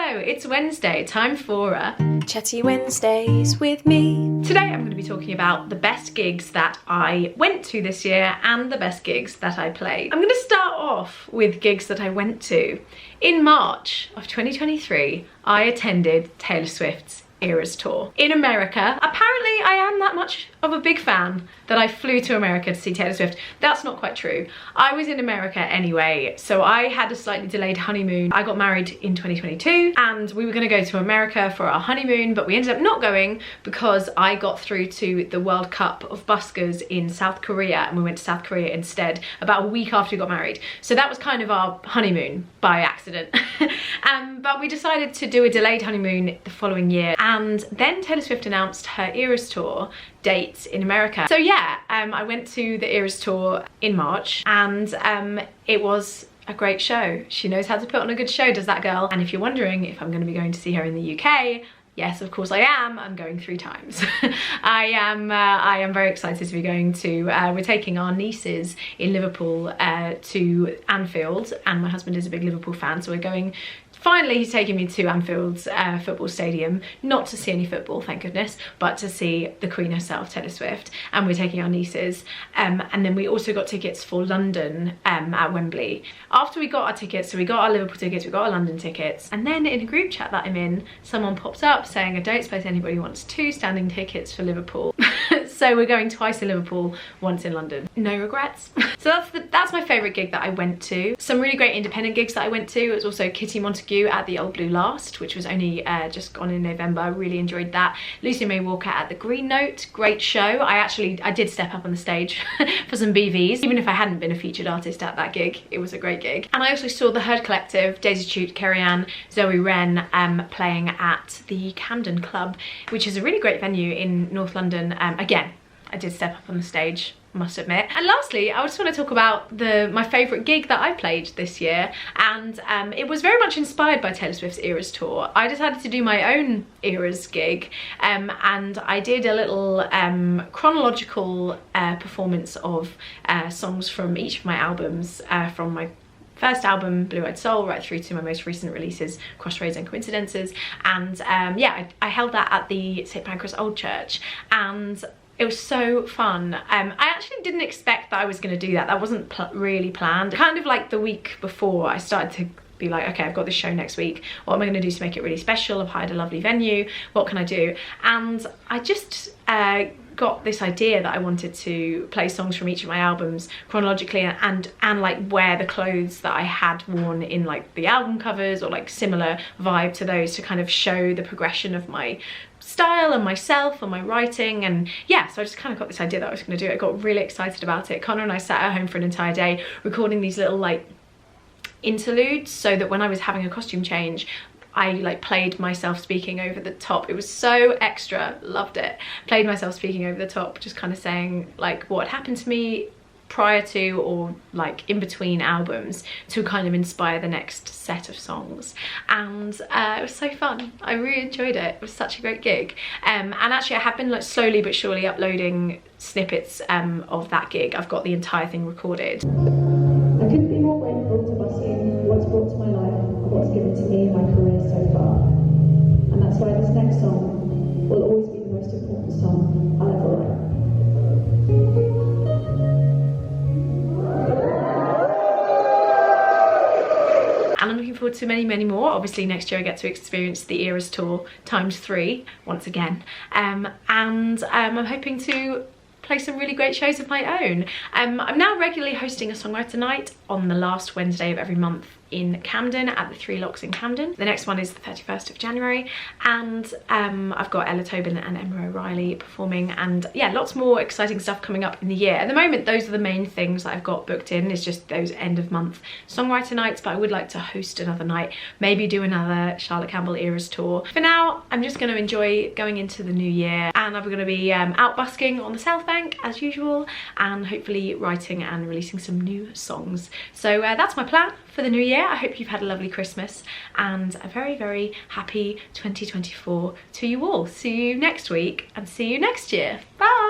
Hello, it's Wednesday, time for Chatty Wednesdays with me. Today I'm going to be talking about the best gigs that I went to this year and the best gigs that I played. I'm going to start off with gigs that I went to. In March of 2023, I attended Taylor Swift's Eras Tour in America. Apparently I am that much of a big fan that I flew to America to see Taylor Swift. That's not quite true. I was in America anyway, so I had a slightly delayed honeymoon. I got married in 2022 and we were going to go to America for our honeymoon, but we ended up not going because I got through to the World Cup of Buskers in South Korea, and we went to South Korea instead about a week after we got married. So that was kind of our honeymoon by accident. But we decided to do a delayed honeymoon the following year, and then Taylor Swift announced her Eras Tour dates in America. So yeah, I went to the Eras Tour in March, and it was a great show. She knows how to put on a good show, does that girl? And if you're wondering if I'm going to be going to see her in the UK, yes, of course I am. I'm going 3 times. I am very excited to be going to, we're taking our nieces in Liverpool to Anfield, and my husband is a big Liverpool fan, so we're going. Finally, he's taking me to Anfield's football stadium, not to see any football, thank goodness, but to see the Queen herself, Taylor Swift, and we're taking our nieces. And then we also got tickets for London at Wembley. After we got our tickets, so we got our Liverpool tickets, we got our London tickets, and then in a group chat that I'm in, someone popped up saying, I don't suppose anybody wants 2 standing tickets for Liverpool. So we're going twice in Liverpool, once in London. No regrets. So that's my favourite gig that I went to. Some really great independent gigs that I went to. It was also Kitty Montague at the Old Blue Last, which was only just gone in November. I really enjoyed that. Lucy May Walker at the Green Note, great show. I did step up on the stage for some BVs. Even if I hadn't been a featured artist at that gig, it was a great gig. And I also saw the Herd Collective, Daisy Chute, Kerry Ann, Zoe Wren playing at the Camden Club, which is a really great venue in North London. Again, I did step up on the stage, must admit. And lastly, I just want to talk about my favourite gig that I played this year, and it was very much inspired by Taylor Swift's Eras Tour. I decided to do my own Eras gig, and I did a little chronological performance of songs from each of my albums, from my first album, Blue Eyed Soul, right through to my most recent releases, Crossroads and Coincidences. And yeah, I held that at the St Pancras Old Church, and it was so fun. I actually didn't expect that I was going to do that. That wasn't really planned. Kind of like the week before, I started to be like, okay, I've got this show next week. What am I going to do to make it really special? I've hired a lovely venue. What can I do? And I just got this idea that I wanted to play songs from each of my albums chronologically, and like wear the clothes that I had worn in like the album covers, or like similar vibe to those, to kind of show the progression of my style and myself and my writing. And yeah, so I just kind of got this idea that I was going to do it. I got really excited about it. Connor and I sat at home for an entire day recording these little like interludes, so that when I was having a costume change, I like played myself speaking over the top. It was so extra, loved it. Played myself speaking over the top, just kind of saying like what had happened to me prior to, or like in between albums, to kind of inspire the next set of songs. And it was so fun. I really enjoyed it. It was such a great gig. And actually I have been like slowly but surely uploading snippets of that gig. I've got the entire thing recorded. I couldn't be more grateful to busking for what's brought to my life and what's given to me in my career so far. And that's why this next song will always be the most important song I'll ever write. And I'm looking forward to many, many more. Obviously next year I get to experience the Eras Tour ×3 once again. And I'm hoping to play some really great shows of my own. I'm now regularly hosting a songwriter night on the last Wednesday of every month in Camden at the 3 Locks in Camden. The next one is the 31st of January, and I've got Ella Tobin and Emma O'Reilly performing, and yeah, lots more exciting stuff coming up in the year. At the moment, those are the main things that I've got booked in, is just those end of month songwriter nights, but I would like to host another night, maybe do another Charlotte Campbell Eras Tour. For now, I'm just going to enjoy going into the new year, and I'm going to be out busking on the South Bank as usual, and hopefully writing and releasing some new songs. So that's my plan for the new year. I hope you've had a lovely Christmas and a very, very happy 2024 to you all. See you next week and see you next year. Bye!